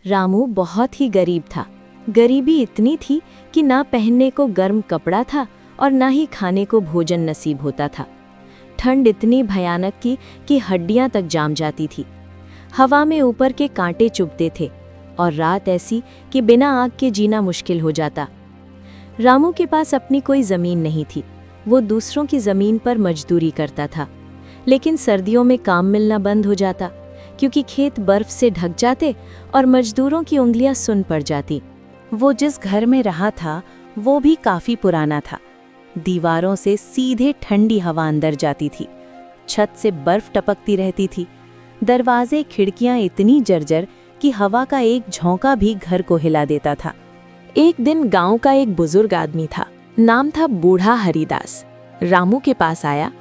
रामू बहुत ही गरीब था। गरीबी इतनी थी कि ना पहनने को गर्म कपड़ा था और ना ही खाने को भोजन नसीब होता था। ठंड इतनी भयानक की कि हड्डियां तक जाम जाती थी। हवा में ऊपर के कांटे चुभते थे और रात ऐसी कि बिना आग के जीना मुश्किल हो जाता। रामू के पास अपनी कोई ज़मीन नहीं थी। वो दूसरों की ज़मीन पर मजदूरी करता था, लेकिन सर्दियों में काम मिलना बंद हो जाता क्योंकि खेत बर्फ से ढक जाते और मजदूरों की उंगलियां सुन पड़ जाती। वो जिस घर में रहा था वो भी काफ़ी पुराना था। दीवारों से सीधे ठंडी हवा अंदर जाती थी, छत से बर्फ टपकती रहती थी। दरवाजे खिड़कियां इतनी जर्जर कि हवा का एक झोंका भी घर को हिला देता था। एक दिन गांव का एक बुजुर्ग आदमी था, नाम था बूढ़ा हरिदास। रामू के पास आया।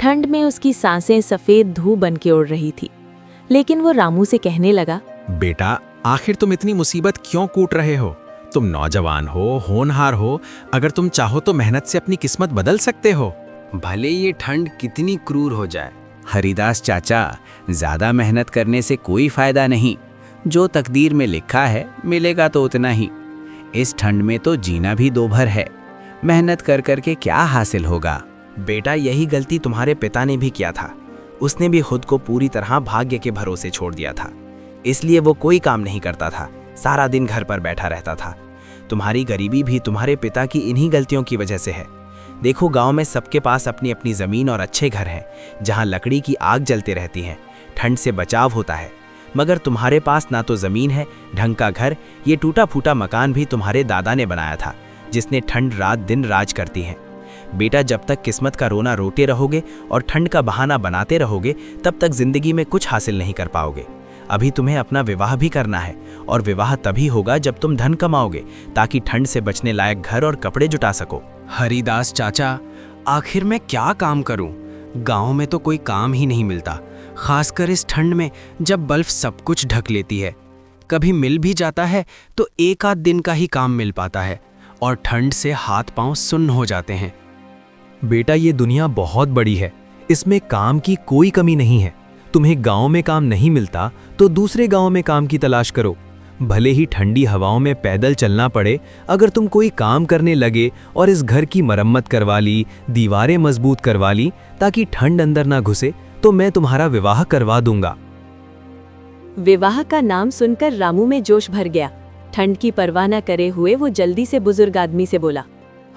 ठंड में उसकी सांसें सफ़ेद धूप बन के उड़ रही थी, लेकिन वो रामू से कहने लगा, बेटा, आखिर तुम इतनी मुसीबत क्यों कूट रहे हो? तुम नौजवान हो, होनहार हो, अगर तुम चाहो तो मेहनत से अपनी किस्मत बदल सकते हो। भले ये ठंड कितनी क्रूर हो जाए, हरिदास चाचा, ज्यादा मेहनत करने से कोई फायदा नहीं। जो तकदीर में लिखा है मिलेगा तो उतना ही। इस ठंड में तो जीना भी दो भर है, मेहनत कर कर के क्या हासिल होगा? बेटा, यही गलती तुम्हारे पिता ने भी किया था। उसने भी खुद को पूरी तरह भाग्य के भरोसे छोड़ दिया था, इसलिए वो कोई काम नहीं करता था, सारा दिन घर पर बैठा रहता था। तुम्हारी गरीबी भी तुम्हारे पिता की इन्हीं गलतियों की वजह से है। देखो, गांव में सबके पास अपनी अपनी ज़मीन और अच्छे घर हैं, जहां लकड़ी की आग जलते रहती है, ठंड से बचाव होता है। मगर तुम्हारे पास ना तो ज़मीन है, ढंग का घर, ये टूटा फूटा मकान भी तुम्हारे दादा ने बनाया था, जिसने ठंड रात दिन राज करती है। बेटा, जब तक किस्मत का रोना रोते रहोगे और ठंड का बहाना बनाते रहोगे, तब तक जिंदगी में कुछ हासिल नहीं कर पाओगे। अभी तुम्हें अपना विवाह भी करना है, और विवाह तभी होगा जब तुम धन कमाओगे, ताकि ठंड से बचने लायक घर और कपड़े जुटा सको। हरिदास चाचा, आखिर मैं क्या काम करूं? गांव में तो कोई काम ही नहीं मिलता, खासकर इस ठंड में जब बर्फ सब कुछ ढक लेती है। कभी मिल भी जाता है तो एक आध दिन का ही काम मिल पाता है, और ठंड से हाथ पांव सुन्न हो जाते हैं। बेटा, ये दुनिया बहुत बड़ी है, इसमें काम की कोई कमी नहीं है। तुम्हें गांव में काम नहीं मिलता तो दूसरे गांव में काम की तलाश करो। भले ही ठंडी हवाओं में पैदल चलना पड़े, अगर तुम कोई काम करने लगे और इस घर की मरम्मत करवा ली, दीवारें मजबूत करवा ली ताकि ठंड अंदर ना घुसे, तो मैं तुम्हारा विवाह करवा दूंगा। विवाह का नाम सुनकर रामू में जोश भर गया। ठंड की परवाह न करे हुए वो जल्दी से बुजुर्ग आदमी से बोला,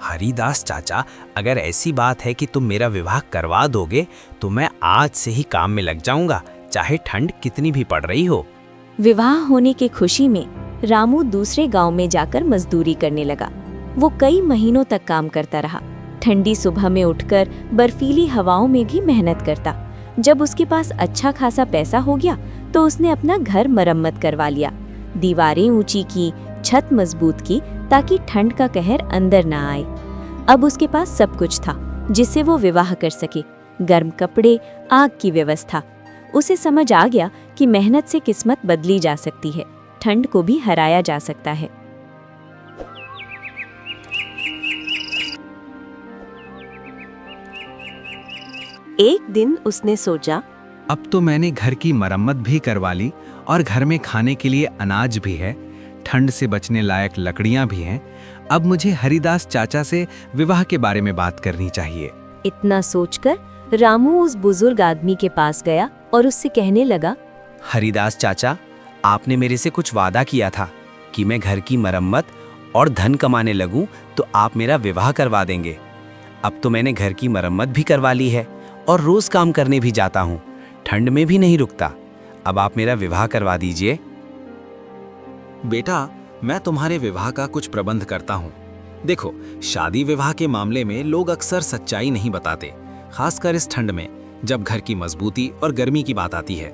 हरिदास चाचा, अगर ऐसी बात है कि तुम मेरा विवाह करवा दोगे तो मैं आज से ही काम में लग जाऊंगा, चाहे ठंड कितनी भी पड़ रही हो। विवाह होने की खुशी में रामू दूसरे गांव में जाकर मजदूरी करने लगा। वो कई महीनों तक काम करता रहा, ठंडी सुबह में उठकर बर्फीली हवाओं में भी मेहनत करता। जब उसके पास अच्छा खासा पैसा हो गया तो उसने अपना घर मरम्मत करवा लिया, दीवारें ऊंची की, छत मजबूत की ताकि ठंड का कहर अंदर ना आए। अब उसके पास सब कुछ था जिससे वो विवाह कर सके, गर्म कपड़े, आग की व्यवस्था। उसे समझ आ गया कि मेहनत से किस्मत बदली जा सकती है, ठंड को भी हराया जा सकता है। एक दिन उसने सोचा, अब तो मैंने घर की मरम्मत भी करवा ली और घर में खाने के लिए अनाज भी है, ठंड से बचने लायक लकड़ियां भी हैं। अब मुझे हरिदास चाचा से विवाह के बारे में बात करनी चाहिए। इतना सोचकर रामू उस बुजुर्ग आदमी के पास गया और उससे कहने लगा, हरिदास चाचा, आपने मेरे से कुछ वादा किया था कि मैं घर की मरम्मत और धन कमाने लगूं तो आप मेरा विवाह करवा देंगे। अब तो मैंने घर की मरम्मत भी करवा ली है और रोज काम करने भी जाता हूं, ठंड में भी नहीं रुकता। अब आप मेरा विवाह करवा दीजिए। बेटा, मैं तुम्हारे विवाह का कुछ प्रबंध करता हूँ। देखो, शादी विवाह के मामले में लोग अक्सर सच्चाई नहीं बताते, खासकर इस ठंड में जब घर की मजबूती और गर्मी की बात आती है।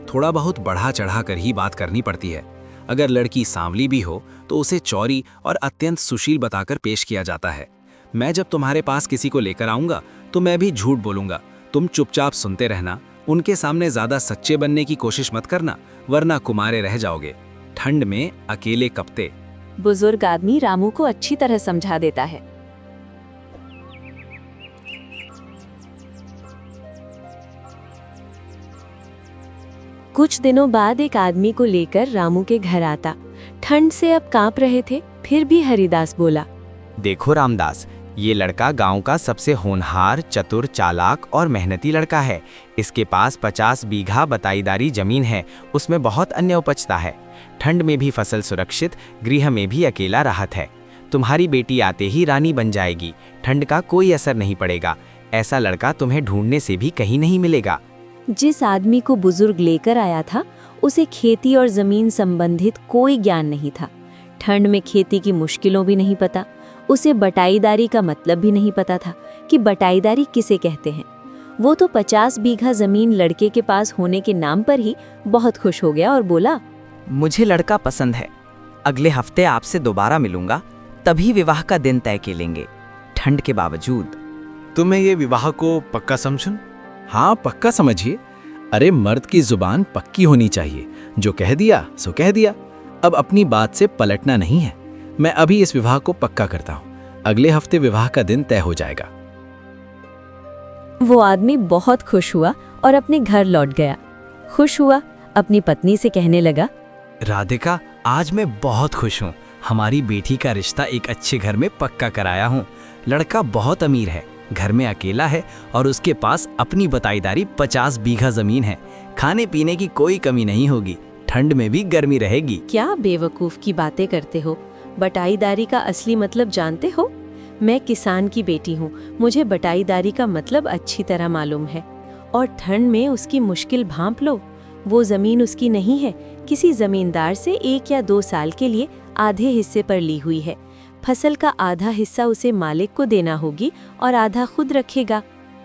थोड़ा बहुत बढ़ा चढ़ा कर ही बात करनी पड़ती है। अगर लड़की सांवली भी हो तो उसे चौरी और अत्यंत सुशील बताकर पेश किया जाता है। मैं जब तुम्हारे पास किसी को लेकर आऊँगा तो मैं भी झूठ बोलूँगा, तुम चुपचाप सुनते रहना। उनके सामने ज़्यादा सच्चे बनने की कोशिश मत करना, वरना कुमारे रह जाओगे। ठंड में अकेले कपते। बुजुर्ग आदमी रामू को अच्छी तरह समझा देता है। कुछ दिनों बाद एक आदमी को लेकर रामू के घर आता। ठंड से अब कांप रहे थे, फिर भी हरिदास बोला, देखो रामदास, ये लड़का गांव का सबसे होनहार, चतुर, चालाक और मेहनती लड़का है। इसके पास 50 बीघा बटाईदारी जमीन है, उसमें बहुत अन्न उपजता है। ठंड में भी फसल सुरक्षित, गृह में भी अकेला राहत है। तुम्हारी बेटी आते ही रानी बन जाएगी, ठंड का कोई असर नहीं पड़ेगा। ऐसा लड़का तुम्हें ढूंढने से भी कहीं नहीं मिलेगा। जिस आदमी को बुजुर्ग लेकर आया था उसे खेती और जमीन संबंधित कोई ज्ञान नहीं था। ठंड में खेती की मुश्किलों भी नहीं पता। उसे बटाईदारी का मतलब भी नहीं पता था कि बटाईदारी किसे कहते हैं। वो तो 50 बीघा जमीन लड़के के पास होने के नाम पर ही बहुत खुश हो गया और बोला, मुझे लड़का पसंद है। अगले हफ्ते आपसे दोबारा मिलूंगा, तभी विवाह का दिन तय के लेंगे, ठंड के बावजूद। तुम्हें ये विवाह को पक्का समझूं? हाँ, पक्का समझिए। अरे मर्द की जुबान पक्की होनी चाहिए, जो कह दिया सो कह दिया। अब अपनी बात से पलटना नहीं है। मैं अभी इस विवाह को पक्का करता हूँ, अगले हफ्ते विवाह का दिन तय हो जाएगा। वो आदमी बहुत खुश हुआ और अपने घर लौट गया। खुश हुआ, अपनी पत्नी से कहने लगा, राधिका, आज मैं बहुत खुश हूँ। हमारी बेटी का रिश्ता एक अच्छे घर में पक्का कराया हूँ। लड़का बहुत अमीर है, घर में अकेला है और उसके पास अपनी बटाईदारी 50 बीघा जमीन है। खाने पीने की कोई कमी नहीं होगी, ठंड में भी गर्मी रहेगी। क्या बेवकूफ की बातें करते हो? बटाईदारी का असली मतलब जानते हो? मैं किसान की बेटी हूँ, मुझे बटाईदारी का मतलब अच्छी तरह मालूम है। और ठंड में उसकी मुश्किल भांप लो। वो जमीन उसकी नहीं है, किसी जमींदार से 1 या 2 साल के लिए आधे हिस्से पर ली हुई है। फसल का आधा हिस्सा उसे मालिक को देना होगी और आधा खुद रखेगा।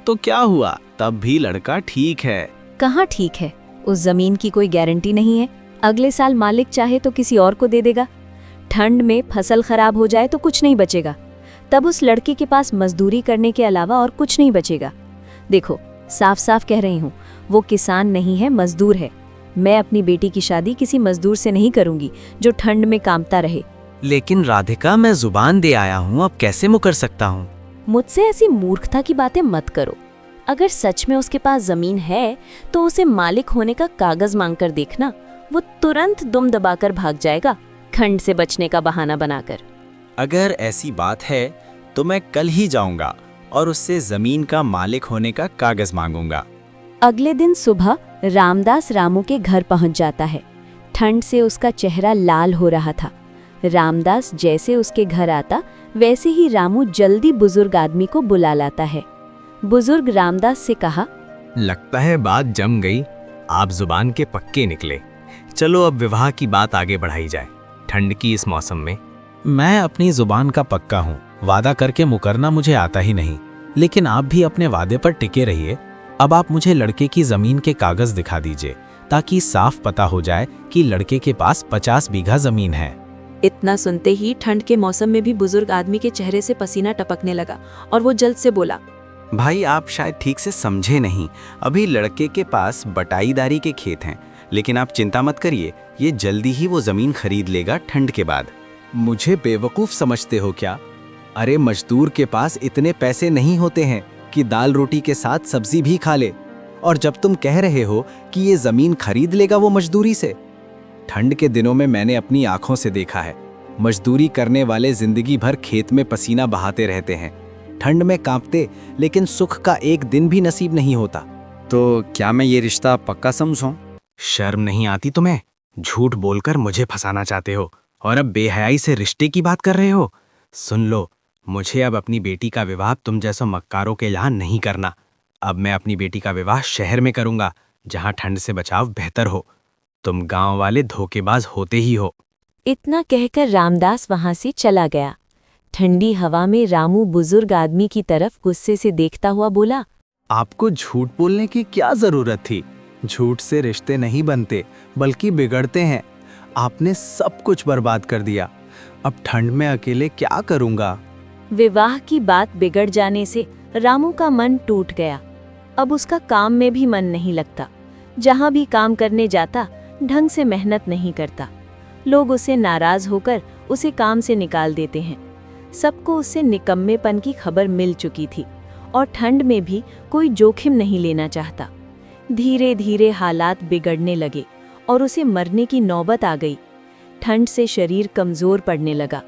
तो क्या हुआ, तब भी लड़का ठीक है। कहाँ ठीक है? उस जमीन की कोई गारंटी नहीं है। अगले साल मालिक चाहे तो किसी और को दे देगा। ठंड में फसल खराब हो जाए तो कुछ नहीं बचेगा। तब उस लड़के के पास मजदूरी करने के अलावा और कुछ नहीं बचेगा। देखो, साफ साफ कह रही हूँ, वो किसान नहीं है, मजदूर है। मैं अपनी बेटी की शादी किसी मजदूर से नहीं करूंगी जो ठंड में कांपता रहे। लेकिन राधिका, मैं जुबान दे आया हूँ, अब कैसे मुकर सकता हूँ? मुझसे ऐसी मूर्खता की बातें मत करो। अगर सच में उसके पास जमीन है तो उसे मालिक होने का कागज मांगकर देखना, वो तुरंत दुम दबाकर भाग जाएगा, ठंड से बचने का बहाना बनाकर। अगर ऐसी बात है तो मैं कल ही जाऊंगा और उससे जमीन का मालिक होने का कागज मांगूंगा। अगले दिन सुबह रामदास रामू के घर पहुंच जाता है। ठंड से उसका चेहरा लाल हो रहा था। रामदास जैसे उसके घर आता वैसे ही रामू जल्दी बुजुर्ग आदमी को बुला लाता है। बुजुर्ग रामदास से कहा, लगता है बात जम गई, आप जुबान के पक्के निकले। चलो अब विवाह की बात आगे बढ़ाई जाए, ठंड की इस मौसम में। मैं अपनी जुबान का पक्का हूँ, वादा करके मुकरना मुझे आता ही नहीं। लेकिन आप भी अपने वादे पर टिके रहिए। अब आप मुझे लड़के की जमीन के कागज दिखा दीजिए, ताकि साफ पता हो जाए कि लड़के के पास 50 बीघा जमीन है। इतना सुनते ही ठंड के मौसम में भी बुजुर्ग आदमी के चेहरे से पसीना टपकने लगा और वो जल्द से बोला, भाई, आप शायद ठीक से समझे नहीं। अभी लड़के के पास बटाईदारी के खेत हैं, लेकिन आप चिंता मत करिए, ये जल्दी ही वो जमीन खरीद लेगा ठंड के बाद। मुझे बेवकूफ समझते हो क्या? अरे मजदूर के पास इतने पैसे नहीं होते हैं कि दाल रोटी के साथ सब्जी भी खा ले। और जब तुम कह रहे हो कि ये जमीन खरीद लेगा वो मजदूरी से, ठंड के दिनों में मैंने अपनी आंखों से देखा है, मजदूरी करने वाले जिंदगी भर खेत में पसीना बहाते रहते हैं, ठंड में कांपते, लेकिन सुख का एक दिन भी नसीब नहीं होता। तो क्या मैं ये रिश्ता पक्का समझूं? शर्म नहीं आती तुम्हें? झूठ बोलकर मुझे फंसाना चाहते हो और अब बेहयाई से रिश्ते की बात कर रहे हो। सुन लो, मुझे अब अपनी बेटी का विवाह तुम जैसो मक्कारों के यहाँ नहीं करना। अब मैं अपनी बेटी का विवाह शहर में करूंगा, जहाँ ठंड से बचाव बेहतर हो। तुम गांव वाले धोखेबाज होते ही हो। इतना कहकर रामदास वहां से चला गया। ठंडी हवा में रामू बुजुर्ग आदमी की तरफ गुस्से से देखता हुआ बोला, आपको झूठ बोलने की क्या जरूरत थी? झूठ से रिश्ते नहीं बनते, बल्कि बिगड़ते हैं। आपने सब कुछ बर्बाद कर दिया। अब ठंड में अकेले क्या करूंगा? विवाह की बात बिगड़ जाने से रामू का मन टूट गया। अब उसका काम में भी मन नहीं लगता। जहां भी काम करने जाता ढंग से मेहनत नहीं करता। लोग उसे नाराज होकर उसे काम से निकाल देते हैं। सबको उससे निकम्मेपन की खबर मिल चुकी थी और ठंड में भी कोई जोखिम नहीं लेना चाहता। धीरे धीरे हालात बिगड़ने लगे और उसे मरने की नौबत आ गई। ठंड से शरीर कमज़ोर पड़ने लगा।